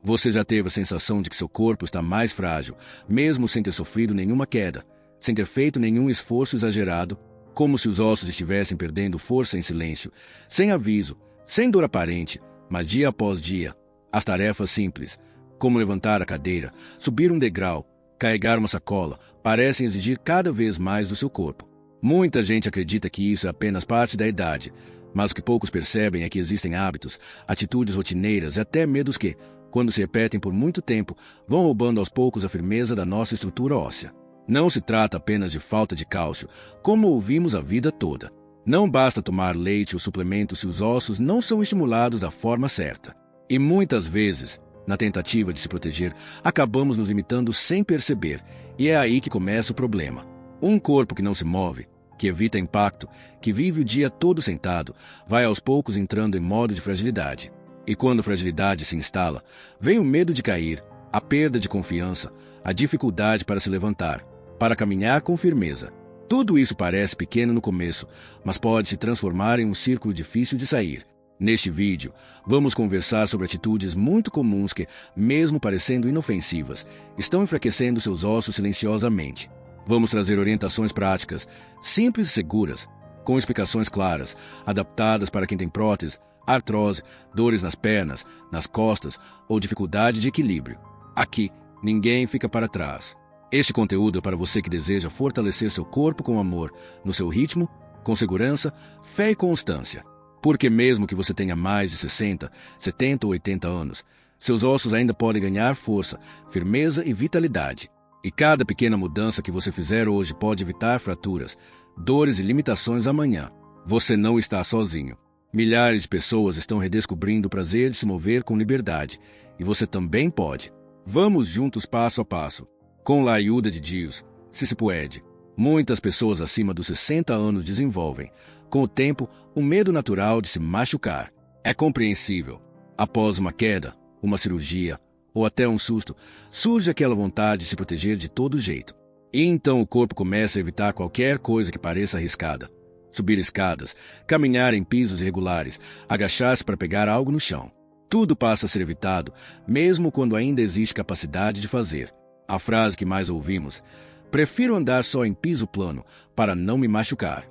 Você já teve a sensação de que seu corpo está mais frágil, mesmo sem ter sofrido nenhuma queda, sem ter feito nenhum esforço exagerado, como se os ossos estivessem perdendo força em silêncio, sem aviso, sem dor aparente, mas dia após dia, as tarefas simples, como levantar a cadeira, subir um degrau, carregar uma sacola, parecem exigir cada vez mais do seu corpo. Muita gente acredita que isso é apenas parte da idade, mas o que poucos percebem é que existem hábitos, atitudes rotineiras e até medos que, quando se repetem por muito tempo, vão roubando aos poucos a firmeza da nossa estrutura óssea. Não se trata apenas de falta de cálcio, como ouvimos a vida toda. Não basta tomar leite ou suplemento se os ossos não são estimulados da forma certa. E muitas vezes, na tentativa de se proteger, acabamos nos limitando sem perceber, e é aí que começa o problema. Um corpo que não se move, que evita impacto, que vive o dia todo sentado, vai aos poucos entrando em modo de fragilidade. E quando a fragilidade se instala, vem o medo de cair, a perda de confiança, a dificuldade para se levantar, para caminhar com firmeza. Tudo isso parece pequeno no começo, mas pode se transformar em um círculo difícil de sair. Neste vídeo, vamos conversar sobre atitudes muito comuns que, mesmo parecendo inofensivas, estão enfraquecendo seus ossos silenciosamente. Vamos trazer orientações práticas, simples e seguras, com explicações claras, adaptadas para quem tem prótese, artrose, dores nas pernas, nas costas ou dificuldade de equilíbrio. Aqui, ninguém fica para trás. Este conteúdo é para você que deseja fortalecer seu corpo com amor, no seu ritmo, com segurança, fé e constância. Porque mesmo que você tenha mais de 60, 70 ou 80 anos, seus ossos ainda podem ganhar força, firmeza e vitalidade. E cada pequena mudança que você fizer hoje pode evitar fraturas, dores e limitações amanhã. Você não está sozinho. Milhares de pessoas estão redescobrindo o prazer de se mover com liberdade, e você também pode. Vamos juntos passo a passo. Com a ajuda de Deus, se pode. Muitas pessoas acima dos 60 anos desenvolvem, com o tempo, um medo natural de se machucar. É compreensível. Após uma queda, uma cirurgia, ou até um susto, surge aquela vontade de se proteger de todo jeito. E então o corpo começa a evitar qualquer coisa que pareça arriscada. Subir escadas, caminhar em pisos irregulares, agachar-se para pegar algo no chão. Tudo passa a ser evitado, mesmo quando ainda existe capacidade de fazer. A frase que mais ouvimos: prefiro andar só em piso plano, para não me machucar.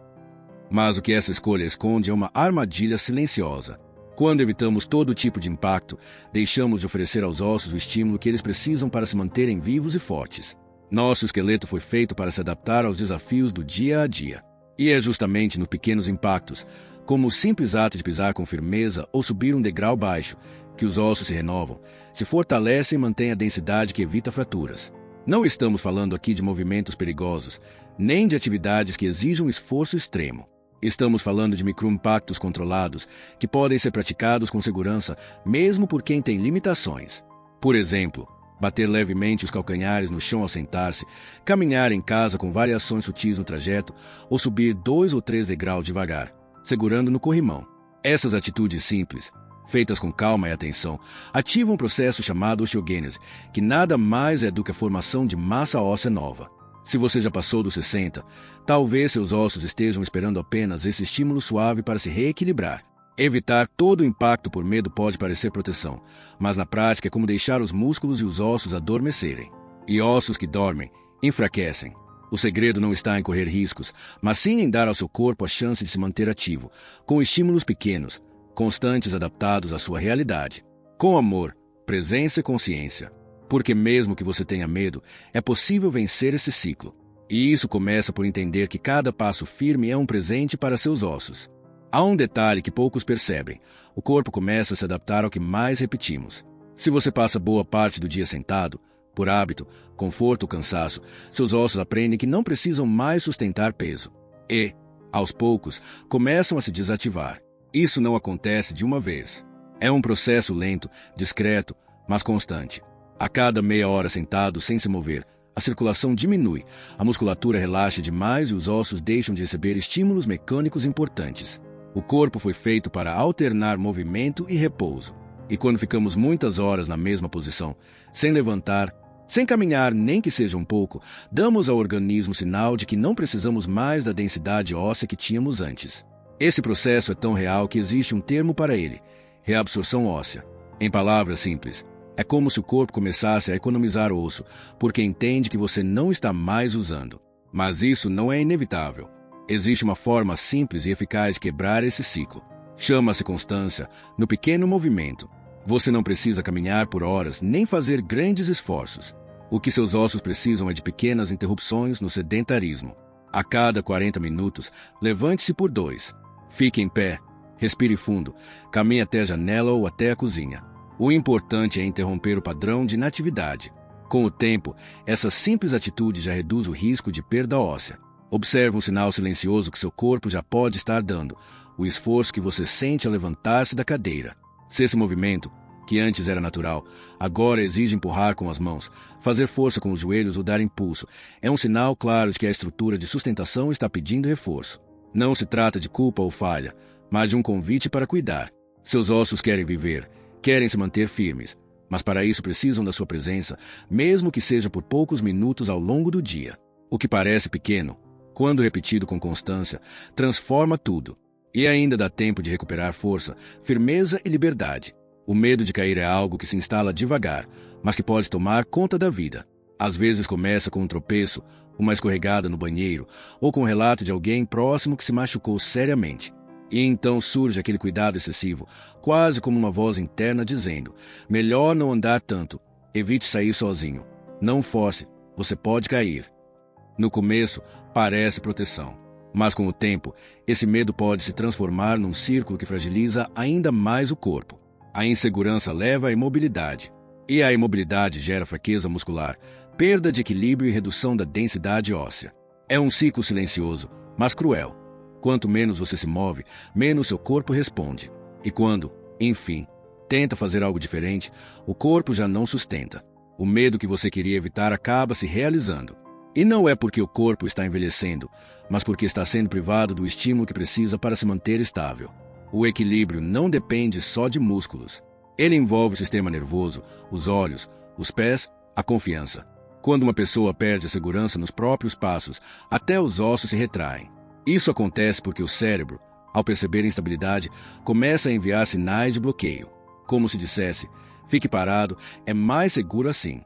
Mas o que essa escolha esconde é uma armadilha silenciosa. Quando evitamos todo tipo de impacto, deixamos de oferecer aos ossos o estímulo que eles precisam para se manterem vivos e fortes. Nosso esqueleto foi feito para se adaptar aos desafios do dia a dia. E é justamente nos pequenos impactos, como o simples ato de pisar com firmeza ou subir um degrau baixo, que os ossos se renovam, se fortalecem e mantêm a densidade que evita fraturas. Não estamos falando aqui de movimentos perigosos, nem de atividades que exijam esforço extremo. Estamos falando de microimpactos controlados, que podem ser praticados com segurança, mesmo por quem tem limitações. Por exemplo, bater levemente os calcanhares no chão ao sentar-se, caminhar em casa com variações sutis no trajeto, ou subir 2 ou 3 degraus devagar, segurando no corrimão. Essas atitudes simples, feitas com calma e atenção, ativam um processo chamado osteogênese, que nada mais é do que a formação de massa óssea nova. Se você já passou dos 60, talvez seus ossos estejam esperando apenas esse estímulo suave para se reequilibrar. Evitar todo o impacto por medo pode parecer proteção, mas na prática é como deixar os músculos e os ossos adormecerem. E ossos que dormem, enfraquecem. O segredo não está em correr riscos, mas sim em dar ao seu corpo a chance de se manter ativo, com estímulos pequenos, constantes adaptados à sua realidade. Com amor, presença e consciência. Porque mesmo que você tenha medo, é possível vencer esse ciclo. E isso começa por entender que cada passo firme é um presente para seus ossos. Há um detalhe que poucos percebem. O corpo começa a se adaptar ao que mais repetimos. Se você passa boa parte do dia sentado, por hábito, conforto ou cansaço, seus ossos aprendem que não precisam mais sustentar peso. E, aos poucos, começam a se desativar. Isso não acontece de uma vez. É um processo lento, discreto, mas constante. A cada meia hora sentado sem se mover, a circulação diminui, a musculatura relaxa demais e os ossos deixam de receber estímulos mecânicos importantes. O corpo foi feito para alternar movimento e repouso. E quando ficamos muitas horas na mesma posição, sem levantar, sem caminhar nem que seja um pouco, damos ao organismo sinal de que não precisamos mais da densidade óssea que tínhamos antes. Esse processo é tão real que existe um termo para ele: reabsorção óssea. Em palavras simples, É como se o corpo começasse a economizar osso, porque entende que você não está mais usando. Mas isso não é inevitável. Existe uma forma simples e eficaz de quebrar esse ciclo. Chama-se constância no pequeno movimento. Você não precisa caminhar por horas nem fazer grandes esforços. O que seus ossos precisam é de pequenas interrupções no sedentarismo. A cada 40 minutos, levante-se por 2. Fique em pé, respire fundo, caminhe até a janela ou até a cozinha. O importante é interromper o padrão de inatividade. Com o tempo, essa simples atitude já reduz o risco de perda óssea. Observe um sinal silencioso que seu corpo já pode estar dando, o esforço que você sente ao levantar-se da cadeira. Se esse movimento, que antes era natural, agora exige empurrar com as mãos, fazer força com os joelhos ou dar impulso, é um sinal claro de que a estrutura de sustentação está pedindo reforço. Não se trata de culpa ou falha, mas de um convite para cuidar. Seus ossos querem viver, querem se manter firmes, mas para isso precisam da sua presença, mesmo que seja por poucos minutos ao longo do dia. O que parece pequeno, quando repetido com constância, transforma tudo. E ainda dá tempo de recuperar força, firmeza e liberdade. O medo de cair é algo que se instala devagar, mas que pode tomar conta da vida. Às vezes começa com um tropeço, uma escorregada no banheiro, ou com o relato de alguém próximo que se machucou seriamente. E então surge aquele cuidado excessivo, quase como uma voz interna dizendo: melhor não andar tanto, evite sair sozinho, não force, você pode cair. No começo, parece proteção. Mas com o tempo, esse medo pode se transformar num círculo que fragiliza ainda mais o corpo. A insegurança leva à imobilidade. E a imobilidade gera fraqueza muscular, perda de equilíbrio e redução da densidade óssea. É um ciclo silencioso, mas cruel. Quanto menos você se move, menos seu corpo responde. E quando, enfim, tenta fazer algo diferente, o corpo já não sustenta. O medo que você queria evitar acaba se realizando. E não é porque o corpo está envelhecendo, mas porque está sendo privado do estímulo que precisa para se manter estável. O equilíbrio não depende só de músculos. Ele envolve o sistema nervoso, os olhos, os pés, a confiança. Quando uma pessoa perde a segurança nos próprios passos, até os ossos se retraem. Isso acontece porque o cérebro, ao perceber a instabilidade, começa a enviar sinais de bloqueio. Como se dissesse: fique parado, é mais seguro assim.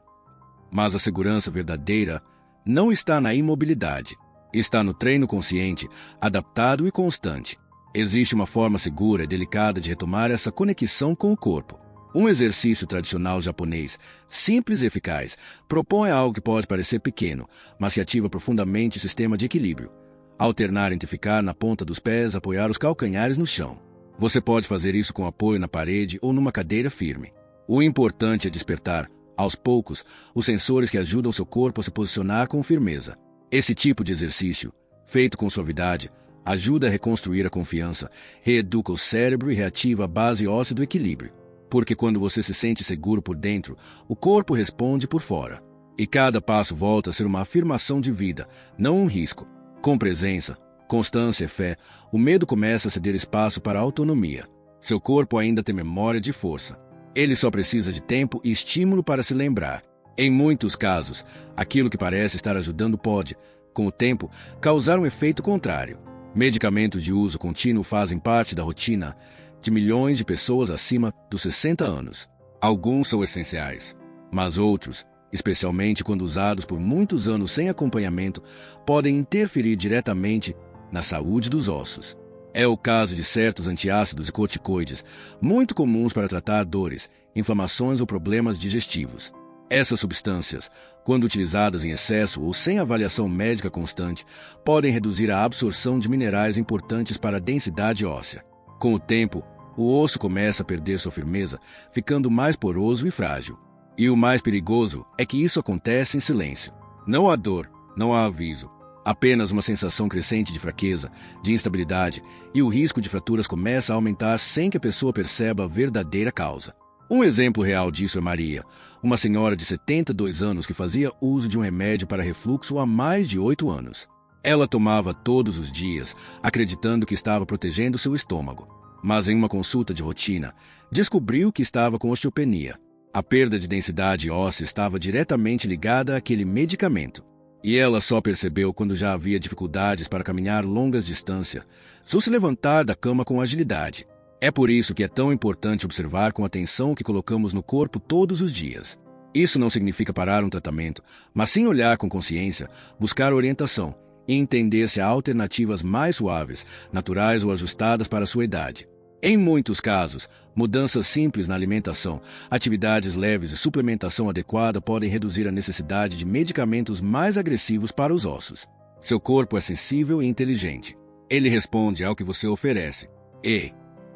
Mas a segurança verdadeira não está na imobilidade. Está no treino consciente, adaptado e constante. Existe uma forma segura e delicada de retomar essa conexão com o corpo. Um exercício tradicional japonês, simples e eficaz, propõe algo que pode parecer pequeno, mas que ativa profundamente o sistema de equilíbrio. Alternar entre ficar na ponta dos pés e apoiar os calcanhares no chão. Você pode fazer isso com apoio na parede ou numa cadeira firme. O importante é despertar, aos poucos, os sensores que ajudam seu corpo a se posicionar com firmeza. Esse tipo de exercício, feito com suavidade, ajuda a reconstruir a confiança, reeduca o cérebro e reativa a base óssea do equilíbrio. Porque quando você se sente seguro por dentro, o corpo responde por fora. E cada passo volta a ser uma afirmação de vida, não um risco. Com presença, constância e fé, o medo começa a ceder espaço para a autonomia. Seu corpo ainda tem memória de força. Ele só precisa de tempo e estímulo para se lembrar. Em muitos casos, aquilo que parece estar ajudando pode, com o tempo, causar um efeito contrário. Medicamentos de uso contínuo fazem parte da rotina de milhões de pessoas acima dos 60 anos. Alguns são essenciais, mas outros, especialmente quando usados por muitos anos sem acompanhamento, podem interferir diretamente na saúde dos ossos. É o caso de certos antiácidos e corticoides, muito comuns para tratar dores, inflamações ou problemas digestivos. Essas substâncias, quando utilizadas em excesso ou sem avaliação médica constante, podem reduzir a absorção de minerais importantes para a densidade óssea. Com o tempo, o osso começa a perder sua firmeza, ficando mais poroso e frágil. E o mais perigoso é que isso acontece em silêncio. Não há dor, não há aviso. Apenas uma sensação crescente de fraqueza, de instabilidade, e o risco de fraturas começa a aumentar sem que a pessoa perceba a verdadeira causa. Um exemplo real disso é Maria, uma senhora de 72 anos que fazia uso de um remédio para refluxo há mais de 8 anos. Ela tomava todos os dias, acreditando que estava protegendo seu estômago. Mas em uma consulta de rotina, descobriu que estava com osteopenia. A perda de densidade óssea estava diretamente ligada àquele medicamento. E ela só percebeu quando já havia dificuldades para caminhar longas distâncias, ou se levantar da cama com agilidade. É por isso que é tão importante observar com atenção o que colocamos no corpo todos os dias. Isso não significa parar um tratamento, mas sim olhar com consciência, buscar orientação e entender se há alternativas mais suaves, naturais ou ajustadas para a sua idade. Em muitos casos, mudanças simples na alimentação, atividades leves e suplementação adequada podem reduzir a necessidade de medicamentos mais agressivos para os ossos. Seu corpo é sensível e inteligente. Ele responde ao que você oferece. E,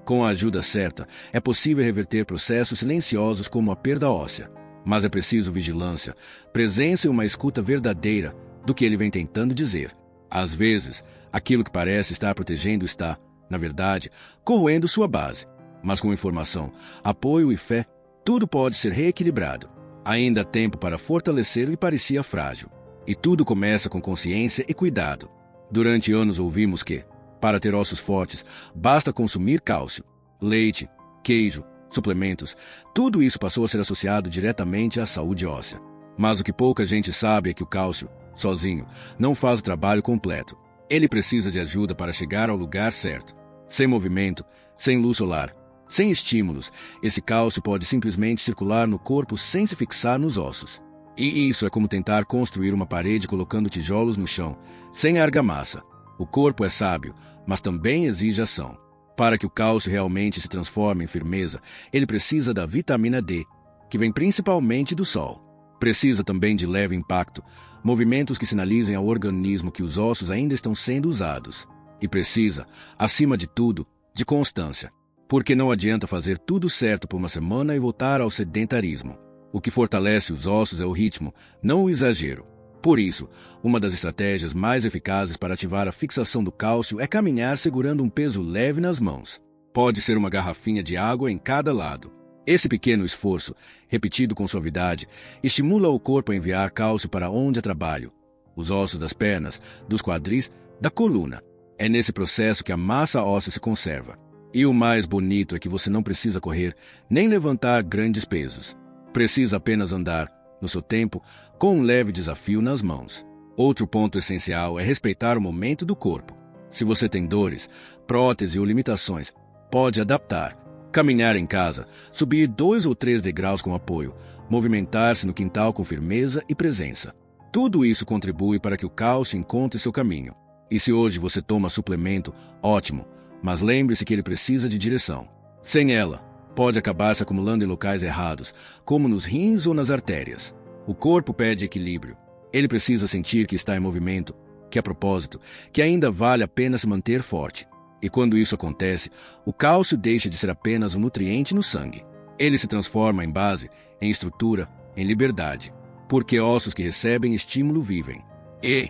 com a ajuda certa, é possível reverter processos silenciosos como a perda óssea. Mas é preciso vigilância, presença e uma escuta verdadeira do que ele vem tentando dizer. Às vezes, aquilo que parece estar protegendo está, na verdade, corroendo sua base. Mas com informação, apoio e fé, tudo pode ser reequilibrado. Ainda há tempo para fortalecer o que parecia frágil. E tudo começa com consciência e cuidado. Durante anos ouvimos que, para ter ossos fortes, basta consumir cálcio, leite, queijo, suplementos. Tudo isso passou a ser associado diretamente à saúde óssea. Mas o que pouca gente sabe é que o cálcio, sozinho, não faz o trabalho completo. Ele precisa de ajuda para chegar ao lugar certo. Sem movimento, sem luz solar, sem estímulos, esse cálcio pode simplesmente circular no corpo sem se fixar nos ossos. E isso é como tentar construir uma parede colocando tijolos no chão, sem argamassa. O corpo é sábio, mas também exige ação. Para que o cálcio realmente se transforme em firmeza, ele precisa da vitamina D, que vem principalmente do sol. Precisa também de leve impacto, movimentos que sinalizem ao organismo que os ossos ainda estão sendo usados. E precisa, acima de tudo, de constância. Porque não adianta fazer tudo certo por uma semana e voltar ao sedentarismo. O que fortalece os ossos é o ritmo, não o exagero. Por isso, uma das estratégias mais eficazes para ativar a fixação do cálcio é caminhar segurando um peso leve nas mãos. Pode ser uma garrafinha de água em cada lado. Esse pequeno esforço, repetido com suavidade, estimula o corpo a enviar cálcio para onde há trabalho. Os ossos das pernas, dos quadris, da coluna. É nesse processo que a massa óssea se conserva. E o mais bonito é que você não precisa correr, nem levantar grandes pesos. Precisa apenas andar, no seu tempo, com um leve desafio nas mãos. Outro ponto essencial é respeitar o momento do corpo. Se você tem dores, prótese ou limitações, pode adaptar. Caminhar em casa, subir 2 ou 3 degraus com apoio, movimentar-se no quintal com firmeza e presença. Tudo isso contribui para que o cálcio encontre seu caminho. E se hoje você toma suplemento, ótimo, mas lembre-se que ele precisa de direção. Sem ela, pode acabar se acumulando em locais errados, como nos rins ou nas artérias. O corpo pede equilíbrio. Ele precisa sentir que está em movimento, que há propósito, que ainda vale a pena se manter forte. E quando isso acontece, o cálcio deixa de ser apenas um nutriente no sangue. Ele se transforma em base, em estrutura, em liberdade. Porque ossos que recebem estímulo vivem. E,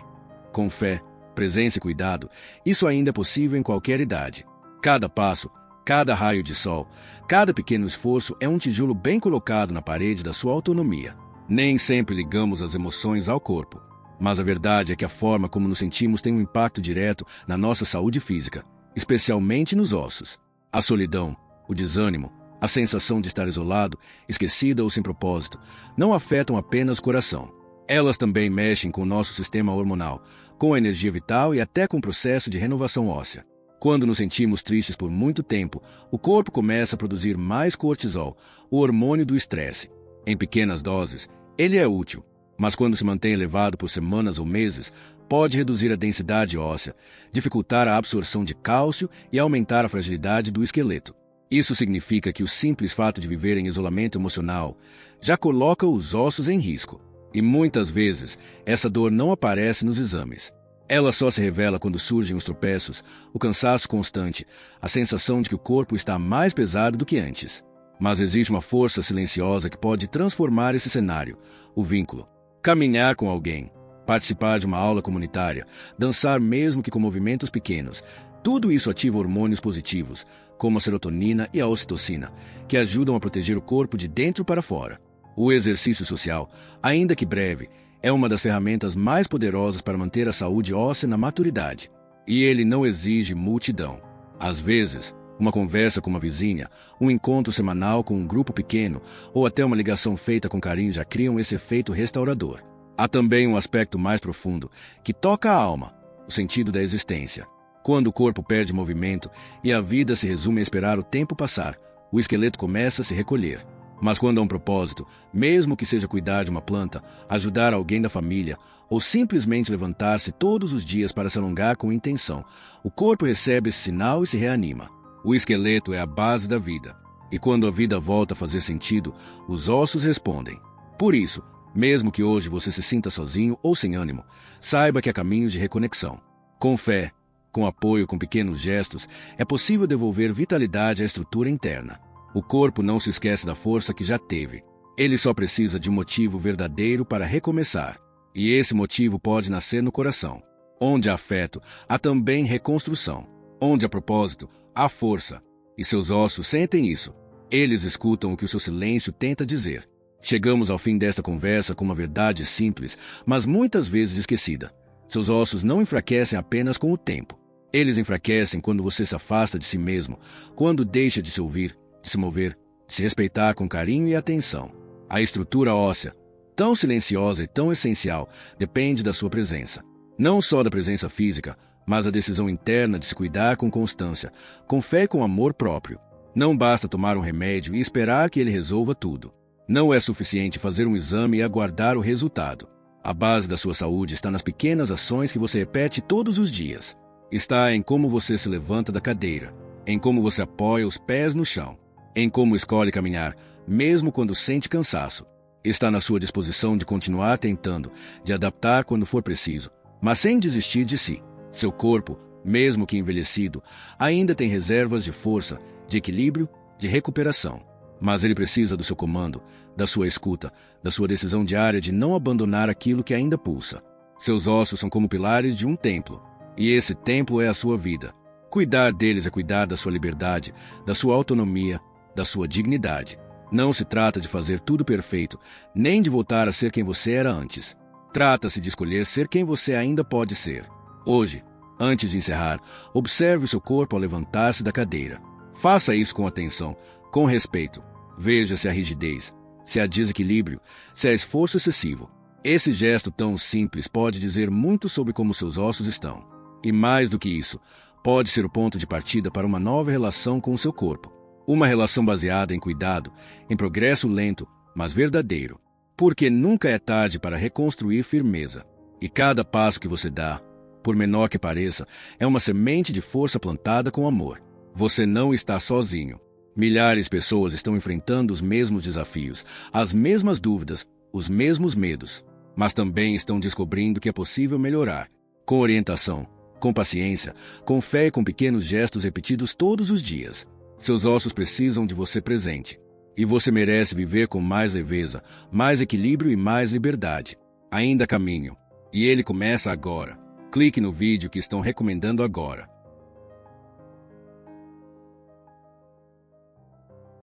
com fé, presença e cuidado, isso ainda é possível em qualquer idade. Cada passo, cada raio de sol, cada pequeno esforço é um tijolo bem colocado na parede da sua autonomia. Nem sempre ligamos as emoções ao corpo. Mas a verdade é que a forma como nos sentimos tem um impacto direto na nossa saúde física, especialmente nos ossos. A solidão, o desânimo, a sensação de estar isolado, esquecido ou sem propósito, não afetam apenas o coração. Elas também mexem com o nosso sistema hormonal, com a energia vital e até com o processo de renovação óssea. Quando nos sentimos tristes por muito tempo, o corpo começa a produzir mais cortisol, o hormônio do estresse. Em pequenas doses, ele é útil, mas quando se mantém elevado por semanas ou meses, pode reduzir a densidade óssea, dificultar a absorção de cálcio e aumentar a fragilidade do esqueleto. Isso significa que o simples fato de viver em isolamento emocional já coloca os ossos em risco. E muitas vezes, essa dor não aparece nos exames. Ela só se revela quando surgem os tropeços, o cansaço constante, a sensação de que o corpo está mais pesado do que antes. Mas existe uma força silenciosa que pode transformar esse cenário: o vínculo. Caminhar com alguém, participar de uma aula comunitária, dançar mesmo que com movimentos pequenos. Tudo isso ativa hormônios positivos, como a serotonina e a ocitocina, que ajudam a proteger o corpo de dentro para fora. O exercício social, ainda que breve, é uma das ferramentas mais poderosas para manter a saúde óssea na maturidade. E ele não exige multidão. Às vezes, uma conversa com uma vizinha, um encontro semanal com um grupo pequeno ou até uma ligação feita com carinho já criam esse efeito restaurador. Há também um aspecto mais profundo, que toca a alma, o sentido da existência. Quando o corpo perde movimento e a vida se resume a esperar o tempo passar, o esqueleto começa a se recolher. Mas quando há um propósito, mesmo que seja cuidar de uma planta, ajudar alguém da família, ou simplesmente levantar-se todos os dias para se alongar com intenção, o corpo recebe esse sinal e se reanima. O esqueleto é a base da vida. E quando a vida volta a fazer sentido, os ossos respondem. Por isso, mesmo que hoje você se sinta sozinho ou sem ânimo, saiba que há caminhos de reconexão. Com fé, com apoio, com pequenos gestos, é possível devolver vitalidade à estrutura interna. O corpo não se esquece da força que já teve. Ele só precisa de um motivo verdadeiro para recomeçar. E esse motivo pode nascer no coração. Onde há afeto, há também reconstrução. Onde há propósito, há força. E seus ossos sentem isso. Eles escutam o que o seu silêncio tenta dizer. Chegamos ao fim desta conversa com uma verdade simples, mas muitas vezes esquecida. Seus ossos não enfraquecem apenas com o tempo. Eles enfraquecem quando você se afasta de si mesmo, quando deixa de se ouvir, de se mover, de se respeitar com carinho e atenção. A estrutura óssea, tão silenciosa e tão essencial, depende da sua presença. Não só da presença física, mas da decisão interna de se cuidar com constância, com fé e com amor próprio. Não basta tomar um remédio e esperar que ele resolva tudo. Não é suficiente fazer um exame e aguardar o resultado. A base da sua saúde está nas pequenas ações que você repete todos os dias. Está em como você se levanta da cadeira, em como você apoia os pés no chão, em como escolhe caminhar, mesmo quando sente cansaço. Está na sua disposição de continuar tentando, de adaptar quando for preciso, mas sem desistir de si. Seu corpo, mesmo que envelhecido, ainda tem reservas de força, de equilíbrio, de recuperação. Mas ele precisa do seu comando, da sua escuta, da sua decisão diária de não abandonar aquilo que ainda pulsa. Seus ossos são como pilares de um templo, e esse templo é a sua vida. Cuidar deles é cuidar da sua liberdade, da sua autonomia, da sua dignidade. Não se trata de fazer tudo perfeito, nem de voltar a ser quem você era antes. Trata-se de escolher ser quem você ainda pode ser. Hoje, antes de encerrar, observe o seu corpo ao levantar-se da cadeira. Faça isso com atenção, com respeito. Veja se há rigidez, se há desequilíbrio, se há esforço excessivo. Esse gesto tão simples pode dizer muito sobre como seus ossos estão. E mais do que isso, pode ser o ponto de partida para uma nova relação com o seu corpo. Uma relação baseada em cuidado, em progresso lento, mas verdadeiro. Porque nunca é tarde para reconstruir firmeza. E cada passo que você dá, por menor que pareça, é uma semente de força plantada com amor. Você não está sozinho. Milhares de pessoas estão enfrentando os mesmos desafios, as mesmas dúvidas, os mesmos medos, mas também estão descobrindo que é possível melhorar. Com orientação, com paciência, com fé e com pequenos gestos repetidos todos os dias. Seus ossos precisam de você presente. E você merece viver com mais leveza, mais equilíbrio e mais liberdade. Ainda há caminho. E ele começa agora. Clique no vídeo que estão recomendando agora.